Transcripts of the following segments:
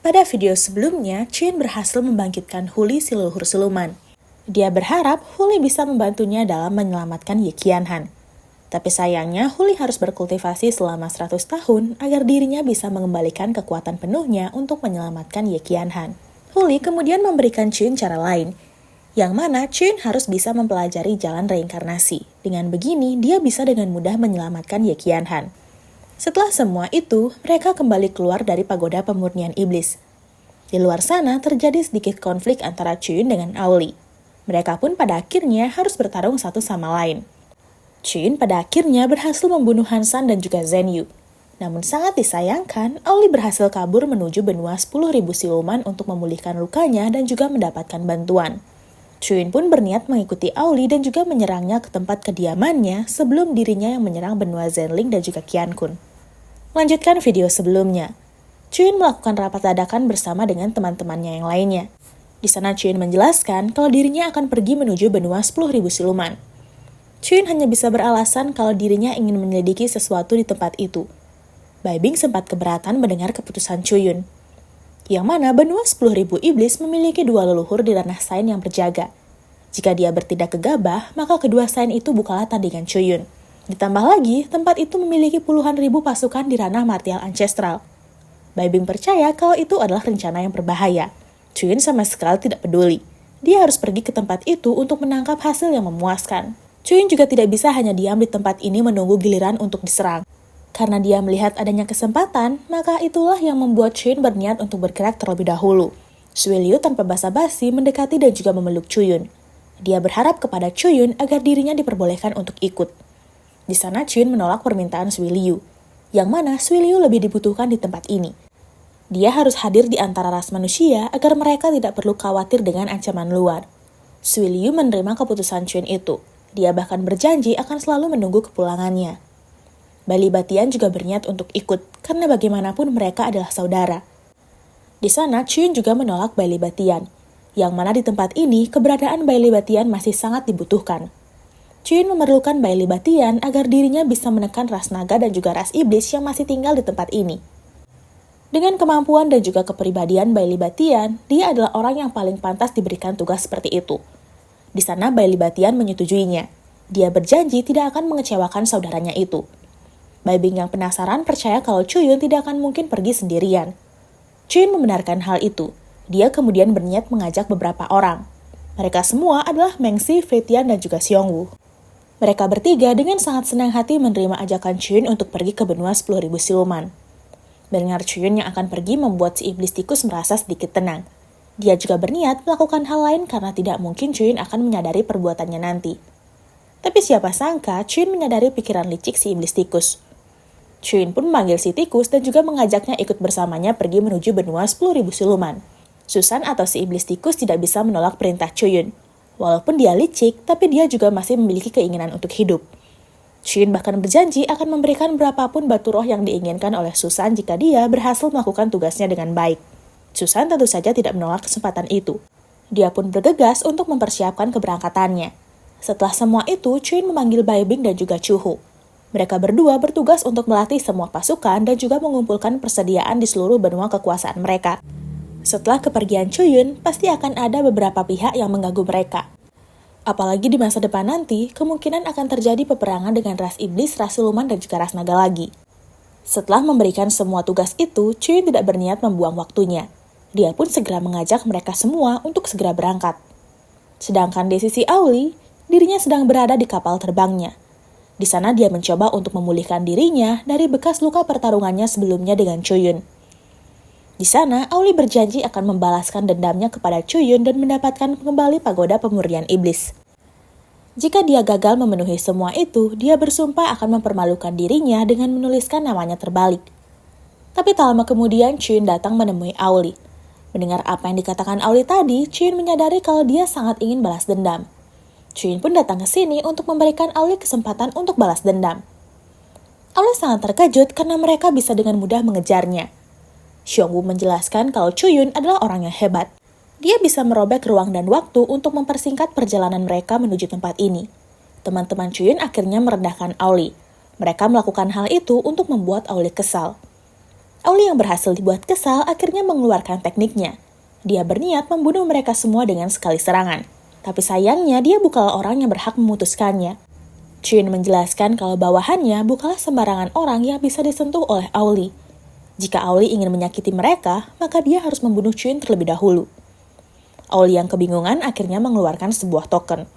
Pada video sebelumnya, Chun berhasil membangkitkan Huli si leluhur siluman. Dia berharap Huli bisa membantunya dalam menyelamatkan Ye Qianhan. Tapi sayangnya, Huli harus berkultivasi selama 100 tahun agar dirinya bisa mengembalikan kekuatan penuhnya untuk menyelamatkan Ye Qianhan. Huli kemudian memberikan Chun cara lain, yang mana Chun harus bisa mempelajari jalan reinkarnasi. Dengan begini, dia bisa dengan mudah menyelamatkan Ye Qianhan. Setelah semua itu, mereka kembali keluar dari pagoda pemurnian iblis. Di luar sana terjadi sedikit konflik antara Chun dengan Auli. Mereka pun pada akhirnya harus bertarung satu sama lain. Chun pada akhirnya berhasil membunuh Hansan dan juga Zhen Yu. Namun sangat disayangkan, Auli berhasil kabur menuju benua 10.000 siluman untuk memulihkan lukanya dan juga mendapatkan bantuan. Chun pun berniat mengikuti Auli dan juga menyerangnya ke tempat kediamannya sebelum dirinya yang menyerang benua Zhenling dan juga Qiankun. Lanjutkan video sebelumnya. Chun melakukan rapat dadakan bersama dengan teman-temannya yang lainnya. Di sana Chun menjelaskan kalau dirinya akan pergi menuju benua 10.000 siluman. Chun hanya bisa beralasan kalau dirinya ingin menyelidiki sesuatu di tempat itu. Bai Bing sempat keberatan mendengar keputusan Chuyun, yang mana benua 10.000 iblis memiliki dua leluhur di ranah Sain yang berjaga. Jika dia bertindak gegabah, maka kedua Sain itu bukanlah tandingan Chuyun. Ditambah lagi, tempat itu memiliki puluhan ribu pasukan di ranah martial ancestral. Bai Bing percaya kalau itu adalah rencana yang berbahaya. Chuyun sama sekali tidak peduli. Dia harus pergi ke tempat itu untuk menangkap hasil yang memuaskan. Chuyun juga tidak bisa hanya diam di tempat ini menunggu giliran untuk diserang. Karena dia melihat adanya kesempatan, maka itulah yang membuat Chuyun berniat untuk bergerak terlebih dahulu. Sui Liu tanpa basa-basi mendekati dan juga memeluk Chuyun. Dia berharap kepada Chuyun agar dirinya diperbolehkan untuk ikut. Di sana Chuyun menolak permintaan Sui Liu, yang mana Sui Liu lebih dibutuhkan di tempat ini. Dia harus hadir di antara ras manusia agar mereka tidak perlu khawatir dengan ancaman luar. Sui Liu menerima keputusan Chuyun itu. Dia bahkan berjanji akan selalu menunggu kepulangannya. Bai Li Batian juga berniat untuk ikut, karena bagaimanapun mereka adalah saudara. Di sana Chuyun juga menolak Bai Li Batian, yang mana di tempat ini keberadaan Bai Li Batian masih sangat dibutuhkan. Chuyun memerlukan Bai Li Batian agar dirinya bisa menekan ras naga dan juga ras iblis yang masih tinggal di tempat ini. Dengan kemampuan dan juga kepribadian Bai Li Batian, dia adalah orang yang paling pantas diberikan tugas seperti itu. Di sana Bai Li Batian menyetujuinya. Dia berjanji tidak akan mengecewakan saudaranya itu. Bai Bing yang penasaran percaya kalau Chuyun tidak akan mungkin pergi sendirian. Chuyun membenarkan hal itu. Dia kemudian berniat mengajak beberapa orang. Mereka semua adalah Meng Si, Fei Tian, dan juga Xiong Wu. Mereka bertiga dengan sangat senang hati menerima ajakan Chuyun untuk pergi ke benua 10.000 siluman. Mendengar Chuyun yang akan pergi membuat si iblis tikus merasa sedikit tenang. Dia juga berniat melakukan hal lain karena tidak mungkin Chuyun akan menyadari perbuatannya nanti. Tapi siapa sangka Chuyun menyadari pikiran licik si iblis tikus. Chuyun pun memanggil si tikus dan juga mengajaknya ikut bersamanya pergi menuju benua 10.000 siluman. Susan atau si iblis tikus tidak bisa menolak perintah Chuyun. Walaupun dia licik, tapi dia juga masih memiliki keinginan untuk hidup. Chuyun bahkan berjanji akan memberikan berapapun batu roh yang diinginkan oleh Susan jika dia berhasil melakukan tugasnya dengan baik. Susan tentu saja tidak menolak kesempatan itu. Dia pun bergegas untuk mempersiapkan keberangkatannya. Setelah semua itu, Chuyun memanggil Bai Bing dan juga Chu Hu. Mereka berdua bertugas untuk melatih semua pasukan dan juga mengumpulkan persediaan di seluruh benua kekuasaan mereka. Setelah kepergian Chuyun, pasti akan ada beberapa pihak yang mengganggu mereka. Apalagi di masa depan nanti, kemungkinan akan terjadi peperangan dengan ras iblis, ras siluman, dan juga ras naga lagi. Setelah memberikan semua tugas itu, Chuyun tidak berniat membuang waktunya. Dia pun segera mengajak mereka semua untuk segera berangkat. Sedangkan di sisi Auli, dirinya sedang berada di kapal terbangnya. Di sana dia mencoba untuk memulihkan dirinya dari bekas luka pertarungannya sebelumnya dengan Chuyun. Di sana, Auli berjanji akan membalaskan dendamnya kepada Chuyun dan mendapatkan kembali pagoda pemurnian iblis. Jika dia gagal memenuhi semua itu, dia bersumpah akan mempermalukan dirinya dengan menuliskan namanya terbalik. Tapi tak lama kemudian, Chuyun datang menemui Auli. Mendengar apa yang dikatakan Auli tadi, Chuyun menyadari kalau dia sangat ingin balas dendam. Chuyun pun datang ke sini untuk memberikan Auli kesempatan untuk balas dendam. Auli sangat terkejut karena mereka bisa dengan mudah mengejarnya. Xiong Wu menjelaskan kalau Chuyun adalah orang yang hebat. Dia bisa merobek ruang dan waktu untuk mempersingkat perjalanan mereka menuju tempat ini. Teman-teman Chuyun akhirnya merendahkan Auli. Mereka melakukan hal itu untuk membuat Auli kesal. Auli yang berhasil dibuat kesal akhirnya mengeluarkan tekniknya. Dia berniat membunuh mereka semua dengan sekali serangan. Tapi sayangnya dia bukanlah orang yang berhak memutuskannya. Chun menjelaskan kalau bawahannya bukanlah sembarangan orang yang bisa disentuh oleh Auli. Jika Auli ingin menyakiti mereka, maka dia harus membunuh Chun terlebih dahulu. Auli yang kebingungan akhirnya mengeluarkan sebuah token.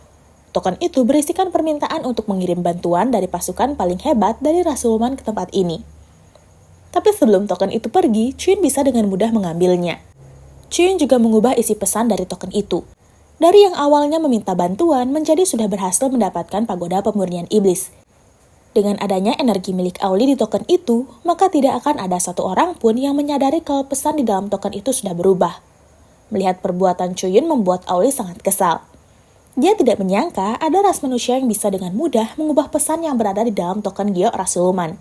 Token itu berisikan permintaan untuk mengirim bantuan dari pasukan paling hebat dari Rasulman ke tempat ini. Tapi sebelum token itu pergi, Chun bisa dengan mudah mengambilnya. Chun juga mengubah isi pesan dari token itu. Dari yang awalnya meminta bantuan menjadi sudah berhasil mendapatkan pagoda pemurnian iblis. Dengan adanya energi milik Auli di token itu, maka tidak akan ada satu orang pun yang menyadari kalau pesan di dalam token itu sudah berubah. Melihat perbuatan Chuyun membuat Auli sangat kesal. Dia tidak menyangka ada ras manusia yang bisa dengan mudah mengubah pesan yang berada di dalam token Giok Rasuluman.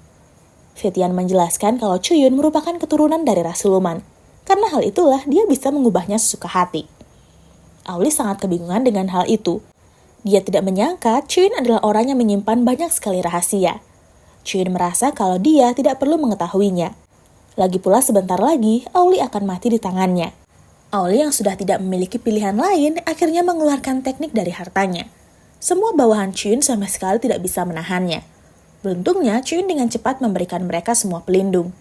Fitian menjelaskan kalau Chuyun merupakan keturunan dari Rasuluman. Karena hal itulah dia bisa mengubahnya sesuka hati. Auli sangat kebingungan dengan hal itu. Dia tidak menyangka Chuyun adalah orang yang menyimpan banyak sekali rahasia. Chuyun merasa kalau dia tidak perlu mengetahuinya. Lagi pula sebentar lagi Auli akan mati di tangannya. Auli yang sudah tidak memiliki pilihan lain akhirnya mengeluarkan teknik dari hartanya. Semua bawahan Chuyun sama sekali tidak bisa menahannya. Beruntungnya Chuyun dengan cepat memberikan mereka semua pelindung.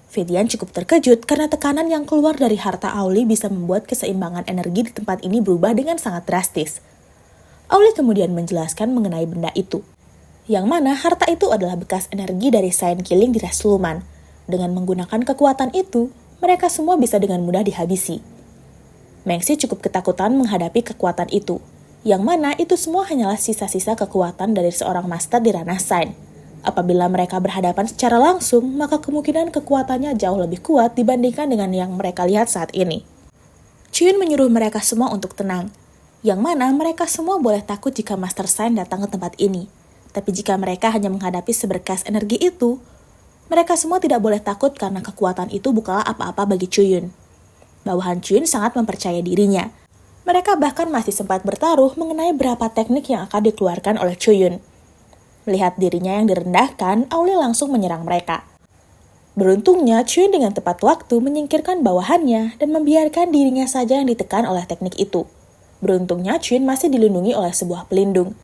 Fitian cukup terkejut karena tekanan yang keluar dari harta Auli bisa membuat keseimbangan energi di tempat ini berubah dengan sangat drastis. Auli kemudian menjelaskan mengenai benda itu, yang mana harta itu adalah bekas energi dari Saint Killing di Rasuluman. Dengan menggunakan kekuatan itu, mereka semua bisa dengan mudah dihabisi. Mengxi cukup ketakutan menghadapi kekuatan itu, yang mana itu semua hanyalah sisa-sisa kekuatan dari seorang master di ranah Saint. Apabila mereka berhadapan secara langsung, maka kemungkinan kekuatannya jauh lebih kuat dibandingkan dengan yang mereka lihat saat ini. Chuyun menyuruh mereka semua untuk tenang, yang mana mereka semua boleh takut jika Master Saint datang ke tempat ini. Tapi jika mereka hanya menghadapi seberkas energi itu, mereka semua tidak boleh takut karena kekuatan itu bukanlah apa-apa bagi Chuyun. Bawahan Chuyun sangat mempercayai dirinya. Mereka bahkan masih sempat bertaruh mengenai berapa teknik yang akan dikeluarkan oleh Chuyun. Melihat dirinya yang direndahkan, Auli langsung menyerang mereka. Beruntungnya, Chuyun dengan tepat waktu menyingkirkan bawahannya dan membiarkan dirinya saja yang ditekan oleh teknik itu. Beruntungnya, Chuyun masih dilindungi oleh sebuah pelindung.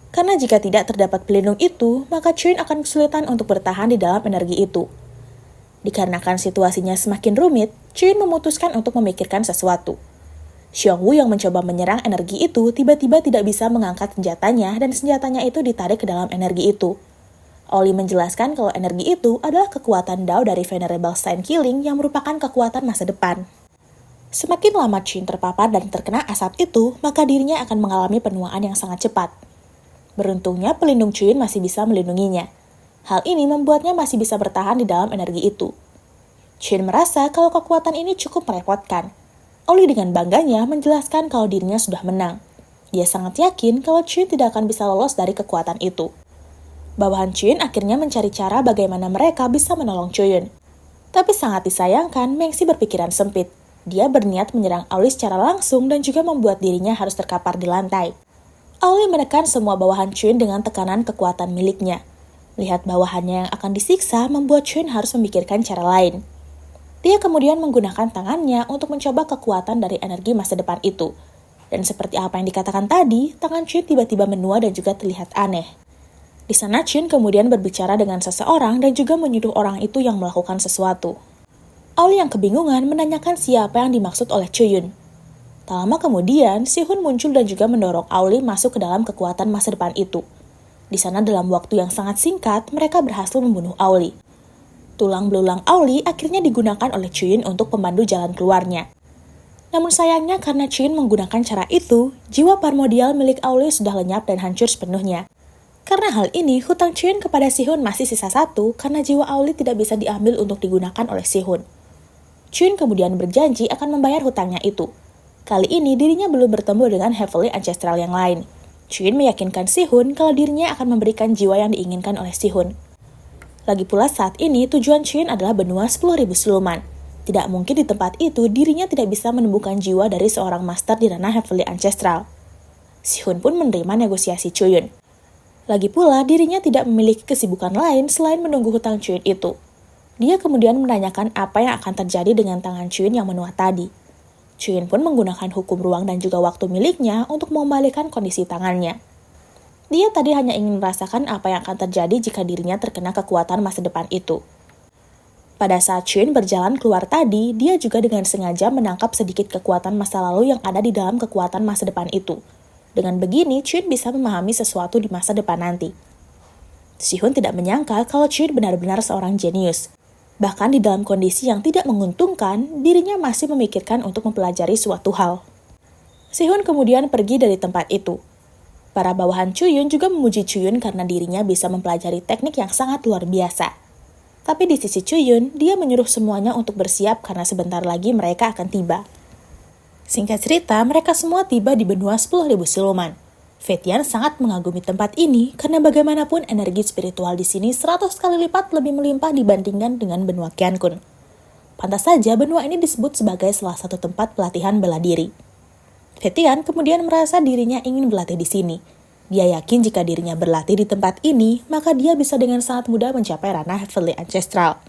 Karena jika tidak terdapat pelindung itu, maka Chuyun akan kesulitan untuk bertahan di dalam energi itu. Dikarenakan situasinya semakin rumit, Chuyun memutuskan untuk memikirkan sesuatu. Xiongwu yang mencoba menyerang energi itu tiba-tiba tidak bisa mengangkat senjatanya dan senjatanya itu ditarik ke dalam energi itu. Auli menjelaskan kalau energi itu adalah kekuatan Dao dari Venerable Saint Killing yang merupakan kekuatan masa depan. Semakin lama Chuyun terpapar dan terkena asap itu, maka dirinya akan mengalami penuaan yang sangat cepat. Beruntungnya pelindung Chuyun masih bisa melindunginya. Hal ini membuatnya masih bisa bertahan di dalam energi itu. Chuyun merasa kalau kekuatan ini cukup merepotkan. Auli dengan bangganya menjelaskan kalau dirinya sudah menang. Dia sangat yakin kalau Chuyun tidak akan bisa lolos dari kekuatan itu. Bawahan Chuyun akhirnya mencari cara bagaimana mereka bisa menolong Chuyun. Tapi sangat disayangkan, Mengxi berpikiran sempit. Dia berniat menyerang Auli secara langsung dan juga membuat dirinya harus terkapar di lantai. Auli menekan semua bawahan Chuyun dengan tekanan kekuatan miliknya. Melihat bawahannya yang akan disiksa membuat Chuyun harus memikirkan cara lain. Dia kemudian menggunakan tangannya untuk mencoba kekuatan dari energi masa depan itu. Dan seperti apa yang dikatakan tadi, tangan Chuyun tiba-tiba menua dan juga terlihat aneh. Di sana Chuyun kemudian berbicara dengan seseorang dan juga menyuruh orang itu yang melakukan sesuatu. Auli yang kebingungan menanyakan siapa yang dimaksud oleh Chuyun. Tak lama kemudian, Si-hun muncul dan juga mendorong Auli masuk ke dalam kekuatan masa depan itu. Di sana dalam waktu yang sangat singkat, mereka berhasil membunuh Auli. Tulang belulang Auli akhirnya digunakan oleh Chuyun untuk pemandu jalan keluarnya. Namun sayangnya karena Chuyun menggunakan cara itu, jiwa primordial milik Auli sudah lenyap dan hancur sepenuhnya. Karena hal ini, hutang Chuyun kepada Si-hun masih sisa satu karena jiwa Auli tidak bisa diambil untuk digunakan oleh Si-hun. Chuyun kemudian berjanji akan membayar hutangnya itu. Kali ini dirinya belum bertemu dengan Heavenly Ancestral yang lain. Chuyun meyakinkan Si-hun kalau dirinya akan memberikan jiwa yang diinginkan oleh Si-hun. Lagi pula saat ini tujuan Chuyun adalah benua 10.000 siluman. Tidak mungkin di tempat itu dirinya tidak bisa menemukan jiwa dari seorang master di ranah Heavenly Ancestral. Si-hun pun menerima negosiasi Chuyun. Lagi pula dirinya tidak memiliki kesibukan lain selain menunggu hutang Chuyun itu. Dia kemudian menanyakan apa yang akan terjadi dengan tangan Chun yang menua tadi. Chun pun menggunakan hukum ruang dan juga waktu miliknya untuk mengembalikan kondisi tangannya. Dia tadi hanya ingin merasakan apa yang akan terjadi jika dirinya terkena kekuatan masa depan itu. Pada saat Chun berjalan keluar tadi, dia juga dengan sengaja menangkap sedikit kekuatan masa lalu yang ada di dalam kekuatan masa depan itu. Dengan begini, Chun bisa memahami sesuatu di masa depan nanti. Si-hun tidak menyangka kalau Chun benar-benar seorang jenius. Bahkan di dalam kondisi yang tidak menguntungkan, dirinya masih memikirkan untuk mempelajari suatu hal. Si-hun kemudian pergi dari tempat itu. Para bawahan Chuyun juga memuji Chuyun karena dirinya bisa mempelajari teknik yang sangat luar biasa. Tapi di sisi Chuyun, dia menyuruh semuanya untuk bersiap karena sebentar lagi mereka akan tiba. Singkat cerita, mereka semua tiba di benua 10.000 siluman. Fetian sangat mengagumi tempat ini karena bagaimanapun energi spiritual di sini 100 kali lipat lebih melimpah dibandingkan dengan benua Qiankun. Pantas saja benua ini disebut sebagai salah satu tempat pelatihan bela diri. Fetian kemudian merasa dirinya ingin berlatih di sini. Dia yakin jika dirinya berlatih di tempat ini, maka dia bisa dengan sangat mudah mencapai ranah Heavenly Ancestral.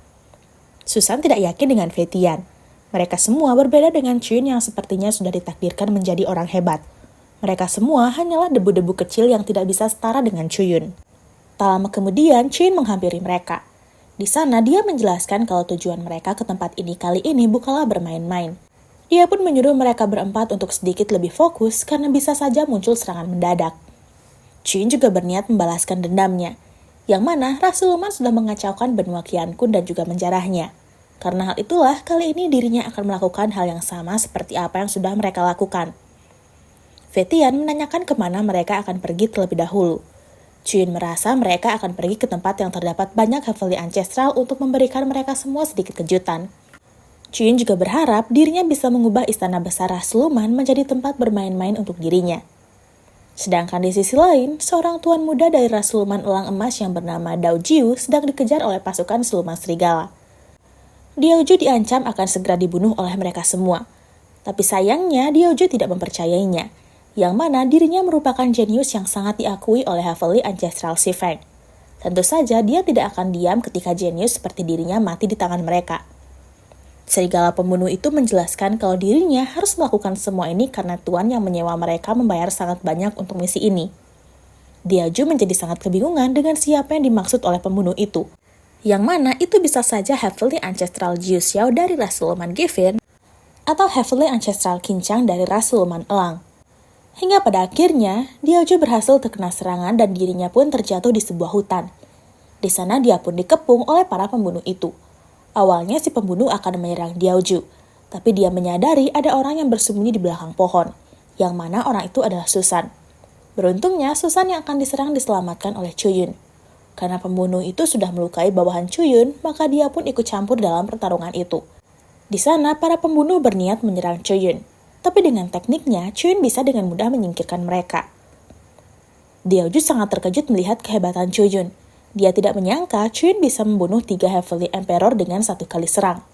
Susan tidak yakin dengan Fetian. Mereka semua berbeda dengan Chun yang sepertinya sudah ditakdirkan menjadi orang hebat. Mereka semua hanyalah debu-debu kecil yang tidak bisa setara dengan Chuyun. Tak lama kemudian, Chun menghampiri mereka. Di sana, dia menjelaskan kalau tujuan mereka ke tempat ini kali ini bukanlah bermain-main. Dia pun menyuruh mereka berempat untuk sedikit lebih fokus karena bisa saja muncul serangan mendadak. Chun juga berniat membalaskan dendamnya, yang mana Rasulullah sudah mengacaukan benua Qiankun dan juga menjarahnya. Karena hal itulah, kali ini dirinya akan melakukan hal yang sama seperti apa yang sudah mereka lakukan. Fetian menanyakan kemana mereka akan pergi terlebih dahulu. Chun merasa mereka akan pergi ke tempat yang terdapat banyak Heavenly Ancestral untuk memberikan mereka semua sedikit kejutan. Chun juga berharap dirinya bisa mengubah istana besar Rasuluman menjadi tempat bermain-main untuk dirinya. Sedangkan di sisi lain, seorang tuan muda dari Rasuluman Elang Emas yang bernama Dao Jiu sedang dikejar oleh pasukan siluman serigala. Dao Jiu diancam akan segera dibunuh oleh mereka semua. Tapi sayangnya Dao Jiu tidak mempercayainya, yang mana dirinya merupakan jenius yang sangat diakui oleh Heavenly Ancestral Si Feng. Tentu saja dia tidak akan diam ketika jenius seperti dirinya mati di tangan mereka. Serigala pembunuh itu menjelaskan kalau dirinya harus melakukan semua ini karena tuan yang menyewa mereka membayar sangat banyak untuk misi ini. Diaju menjadi sangat kebingungan dengan siapa yang dimaksud oleh pembunuh itu, yang mana itu bisa saja Heavenly Ancestral Jiu Xiao dari ras siluman Gifin atau Heavenly Ancestral Qincang dari ras siluman Elang. Hingga pada akhirnya, Diaju berhasil terkena serangan dan dirinya pun terjatuh di sebuah hutan. Di sana dia pun dikepung oleh para pembunuh itu. Awalnya si pembunuh akan menyerang Diaju, tapi dia menyadari ada orang yang bersembunyi di belakang pohon, yang mana orang itu adalah Susan. Beruntungnya, Susan yang akan diserang diselamatkan oleh Chuyun. Karena pembunuh itu sudah melukai bawahan Chuyun, maka dia pun ikut campur dalam pertarungan itu. Di sana, para pembunuh berniat menyerang Chuyun. Tapi dengan tekniknya, Chuyun bisa dengan mudah menyingkirkan mereka. Diaju sangat terkejut melihat kehebatan Chuyun. Dia tidak menyangka Chuyun bisa membunuh 3 Heavenly Emperor dengan satu kali serang.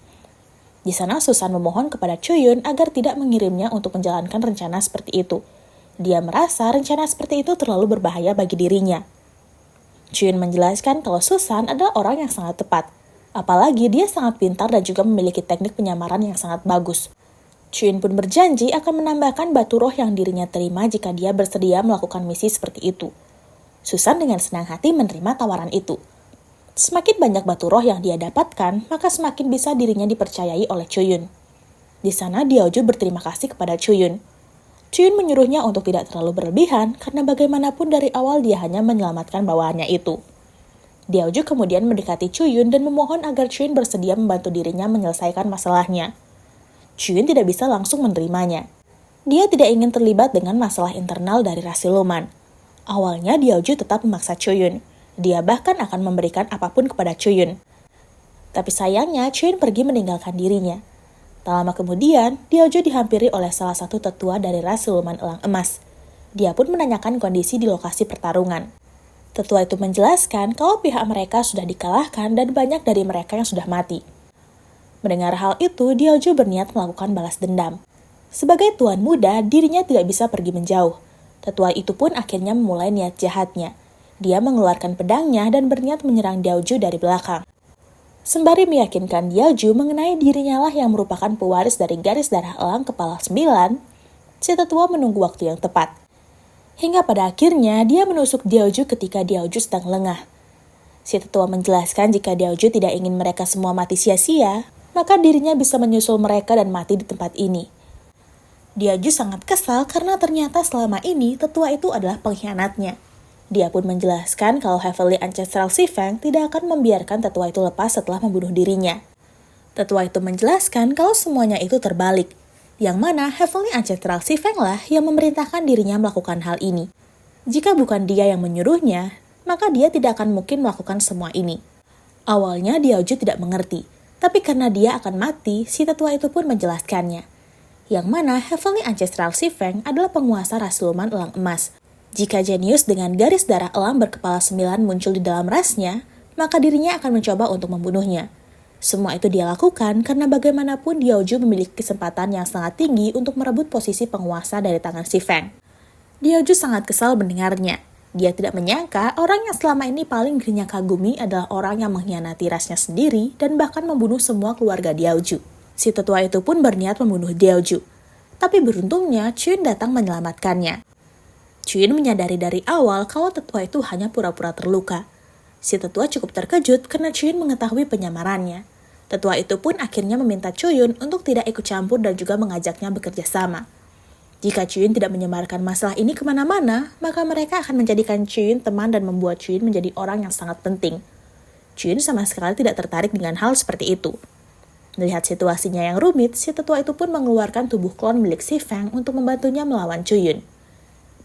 Di sana Susan memohon kepada Chuyun agar tidak mengirimnya untuk menjalankan rencana seperti itu. Dia merasa rencana seperti itu terlalu berbahaya bagi dirinya. Chuyun menjelaskan kalau Susan adalah orang yang sangat tepat. Apalagi dia sangat pintar dan juga memiliki teknik penyamaran yang sangat bagus. Chuyun pun berjanji akan menambahkan batu roh yang dirinya terima jika dia bersedia melakukan misi seperti itu. Susan dengan senang hati menerima tawaran itu. Semakin banyak batu roh yang dia dapatkan, maka semakin bisa dirinya dipercayai oleh Chuyun. Di sana Diaju berterima kasih kepada Chuyun. Chuyun menyuruhnya untuk tidak terlalu berlebihan karena bagaimanapun dari awal dia hanya menyelamatkan bawahannya itu. Diaju kemudian mendekati Chuyun dan memohon agar Chuyun bersedia membantu dirinya menyelesaikan masalahnya. Chuyun tidak bisa langsung menerimanya. Dia tidak ingin terlibat dengan masalah internal dari ras siluman. Awalnya Diaju tetap memaksa Chuyun. Dia bahkan akan memberikan apapun kepada Chuyun. Tapi sayangnya Chuyun pergi meninggalkan dirinya. Tak lama kemudian, Diaju dihampiri oleh salah satu tetua dari ras siluman Elang Emas. Dia pun menanyakan kondisi di lokasi pertarungan. Tetua itu menjelaskan kalau pihak mereka sudah dikalahkan dan banyak dari mereka yang sudah mati. Mendengar hal itu, Diaju berniat melakukan balas dendam. Sebagai tuan muda, dirinya tidak bisa pergi menjauh. Tetua itu pun akhirnya memulai niat jahatnya. Dia mengeluarkan pedangnya dan berniat menyerang Diaju dari belakang. Sembari meyakinkan Diaoju mengenai dirinya lah yang merupakan pewaris dari garis darah elang kepala 9, si tetua menunggu waktu yang tepat. Hingga pada akhirnya dia menusuk Diaoju ketika Diaoju sedang lengah. Si tetua menjelaskan jika Diaoju tidak ingin mereka semua mati sia-sia, maka dirinya bisa menyusul mereka dan mati di tempat ini. Diaoju sangat kesal karena ternyata selama ini tetua itu adalah pengkhianatnya. Dia pun menjelaskan kalau Heavenly Ancestral Xifeng tidak akan membiarkan tetua itu lepas setelah membunuh dirinya. Tetua itu menjelaskan kalau semuanya itu terbalik, yang mana Heavenly Ancestral Xifeng lah yang memerintahkan dirinya melakukan hal ini. Jika bukan dia yang menyuruhnya, maka dia tidak akan mungkin melakukan semua ini. Awalnya Diaoju tidak mengerti, tapi karena dia akan mati, si tetua itu pun menjelaskannya. Yang mana Heavenly Ancestral Xifeng adalah penguasa ras siluman elang emas. Jika jenius dengan garis darah elang berkepala 9 muncul di dalam rasnya, maka dirinya akan mencoba untuk membunuhnya. Semua itu dia lakukan karena bagaimanapun Diaoju memiliki kesempatan yang sangat tinggi untuk merebut posisi penguasa dari tangan Xifeng. Diaoju sangat kesal mendengarnya. Dia tidak menyangka orang yang selama ini paling dirinya kagumi adalah orang yang mengkhianati rasnya sendiri dan bahkan membunuh semua keluarga Diaoju. Si tetua itu pun berniat membunuh Diaoju. Tapi beruntungnya Chun datang menyelamatkannya. Chun menyadari dari awal kalau tetua itu hanya pura-pura terluka. Si tetua cukup terkejut karena Chun mengetahui penyamarannya. Tetua itu pun akhirnya meminta Chun untuk tidak ikut campur dan juga mengajaknya bekerja sama. Jika Chun tidak menyebarkan masalah ini kemana-mana, maka mereka akan menjadikan Chun teman dan membuat Chun menjadi orang yang sangat penting. Chun sama sekali tidak tertarik dengan hal seperti itu. Melihat situasinya yang rumit, si tetua itu pun mengeluarkan tubuh klon milik Xifeng untuk membantunya melawan Chun.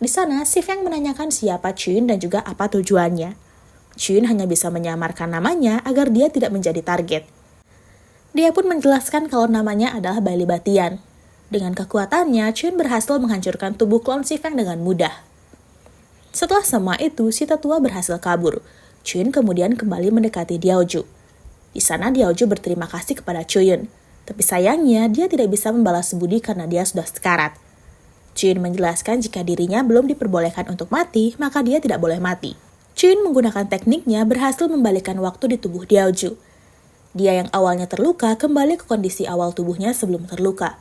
Di sana, Xifeng menanyakan siapa Chun dan juga apa tujuannya. Chun hanya bisa menyamarkan namanya agar dia tidak menjadi target. Dia pun menjelaskan kalau namanya adalah Bailey Batian. Dengan kekuatannya, Chun berhasil menghancurkan tubuh klon Xifeng dengan mudah. Setelah semua itu, si tetua berhasil kabur. Chun kemudian kembali mendekati Diaoju. Di sana Diaoju berterima kasih kepada Chun. Tapi sayangnya, dia tidak bisa membalas budi karena dia sudah sekarat. Chun menjelaskan jika dirinya belum diperbolehkan untuk mati, maka dia tidak boleh mati. Chun menggunakan tekniknya berhasil membalikkan waktu di tubuh Diaoju. Dia yang awalnya terluka kembali ke kondisi awal tubuhnya sebelum terluka.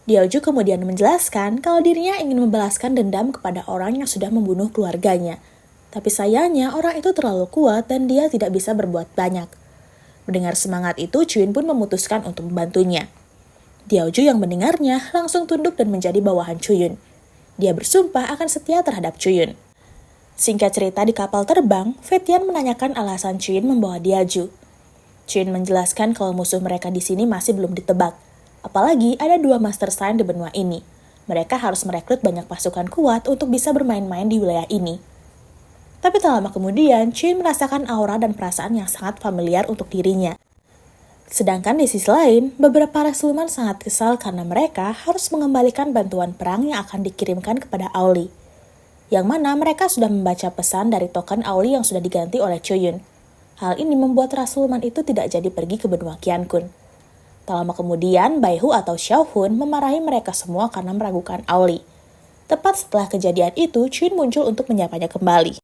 Diaoju kemudian menjelaskan kalau dirinya ingin membalaskan dendam kepada orang yang sudah membunuh keluarganya. Tapi sayangnya orang itu terlalu kuat dan dia tidak bisa berbuat banyak. Mendengar semangat itu, Chun pun memutuskan untuk membantunya. Diaoju yang mendengarnya langsung tunduk dan menjadi bawahan Chun. Dia bersumpah akan setia terhadap Chun. Singkat cerita di kapal terbang, Fetian menanyakan alasan Chun membawa Diaoju. Chun menjelaskan kalau musuh mereka di sini masih belum ditebak. Apalagi ada 2 Master Sign di benua ini. Mereka harus merekrut banyak pasukan kuat untuk bisa bermain-main di wilayah ini. Tapi tak lama kemudian, Chun merasakan aura dan perasaan yang sangat familiar untuk dirinya. Sedangkan di sisi lain, beberapa ras siluman sangat kesal karena mereka harus mengembalikan bantuan perang yang akan dikirimkan kepada Auli. Yang mana mereka sudah membaca pesan dari token Auli yang sudah diganti oleh Chun. Hal ini membuat ras siluman itu tidak jadi pergi ke benua Qiankun. Tak lama kemudian, Baihu atau Xiaohun memarahi mereka semua karena meragukan Auli. Tepat setelah kejadian itu, Chun muncul untuk menyapanya kembali.